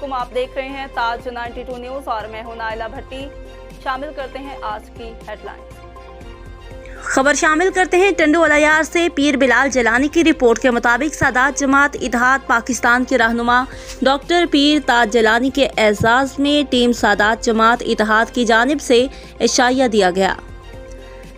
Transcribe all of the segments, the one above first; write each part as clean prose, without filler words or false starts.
अस्सलामुअलैकुम, आप देख रहे हैं ताज 92 न्यूज़ और मैं हूं नाइला भट्टी। शामिल करते हैं आज की हेडलाइंस। खबर शामिल करते हैं टंडू अलायार से। पीर बिलाल जलानी की रिपोर्ट के मुताबिक सादात जमात इत्तेहाद पाकिस्तान के रहनुमा डॉक्टर पीर ताज जलानी के एजाज़ में टीम सादात जमात इत्तेहाद की जानिब से इशाया दिया गया।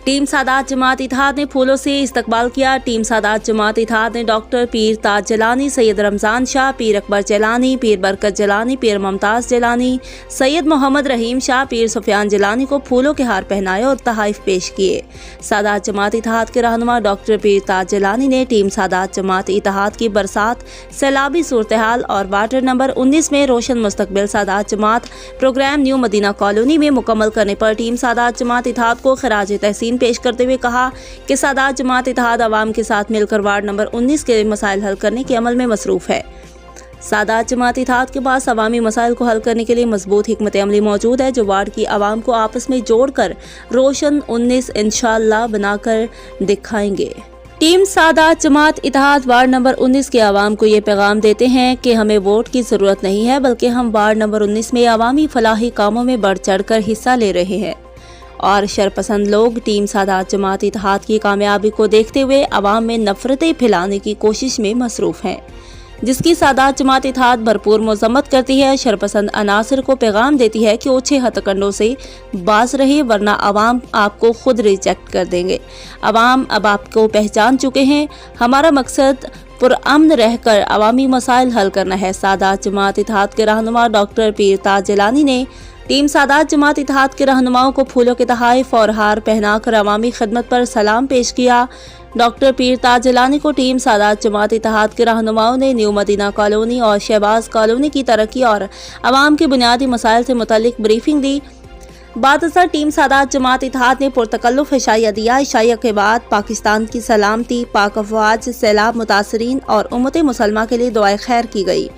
टीम सादात जमात इत्तेहाद ने फूलों से इस्तकबाल किया। टीम सादात जमात इत्तेहाद ने डॉक्टर पीर ताज जलानी, सैयद रमज़ान शाह, पीर अकबर जलानी, पीर बरकत जलानी, पीर मुमताज़ जलानी, सैयद मोहम्मद रहीम शाह, पीर सुफियान जलानी को फूलों के हार पहनाए और तहाइफ पेश किए। सादात जमात इत्तेहाद के रहनुमा डॉक्टर पीर ताज जलानी ने टीम सादात जमात इत्तेहाद की बरसात, सैलाबी सूरत हाल और वार्ड नंबर 19 में रोशन मुस्तकबिल सादात जमात प्रोग्राम न्यू मदीना कॉलोनी में मुकम्मल करने पर टीम सादात जमात इत्तेहाद को खराज तहसीन पेश करते हुए कहा कि सादात जमात इत्तेहाद अवाम के साथ मिलकर वार्ड नंबर 19 के मसाइल हल करने के अमल में मसरूफ है। सादात जमात इत्तेहाद के पास अवामी मसाइल को हल करने के लिए मजबूत हिकमत अमली मौजूद है, जो वार्ड की आवाम को आपस में जोड़कर रोशन 19 इंशाअल्लाह बनाकर दिखाएंगे। टीम सादात जमात इत्तेहाद वार्ड नंबर 19 के आवाम को ये पैगाम देते हैं कि हमें वोट की ज़रूरत नहीं है, बल्कि हम वार्ड नंबर 19 में अवामी फलाही कामों में बढ़ चढ़ कर हिस्सा ले रहे हैं और शरपसंद लोग टीम सादात जमात इत्तेहाद की कामयाबी को देखते हुए अवाम में नफरतें फैलाने की कोशिश में मसरूफ़ हैं, जिसकी सादात जमात इत्तेहाद भरपूर मज़म्मत करती है। शरपसंद अनासर को पैगाम देती है कि ओछे हथकंडों से बाज रहे, वरना अवाम आपको खुद रिजेक्ट कर देंगे। अवाम अब आपको पहचान चुके हैं। हमारा मकसद पुरअमन रहकर अवामी मसाइल हल करना है। सादात जमात इत्तेहाद के रहनुमा डॉक्टर पीर ताज जलानी ने टीम सादात जमात इत्तेहाद के रहनुमाओं को फूलों के तहाइफ और हार पहनाकर अवामी खिदमत पर सलाम पेश किया। डॉक्टर पीर ताज जलानी को टीम सादात जमात इत्तेहाद के रहनुमाओं ने न्यू मदीना कॉलोनी और शहबाज कॉलोनी की तरक्की और अवाम के बुनियादी मसाइल से मुतल्लिक ब्रीफिंग दी। बाद असर टीम सादात जमात इत्तेहाद ने पुरतकल्लुफ़ इशाया दिया। इशाया के बाद पाकिस्तान की सलामती, पाक अफवाज, सैलाब मुतासरीन और उम्मत मुसलमा के लिए दुआए खैर की गई।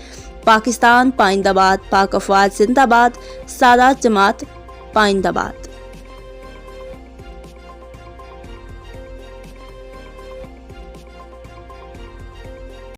पाकिस्तान पाइंदाबाद, पाक अफवाज जिंदाबाद, सादात जमात पाइंदाबाद।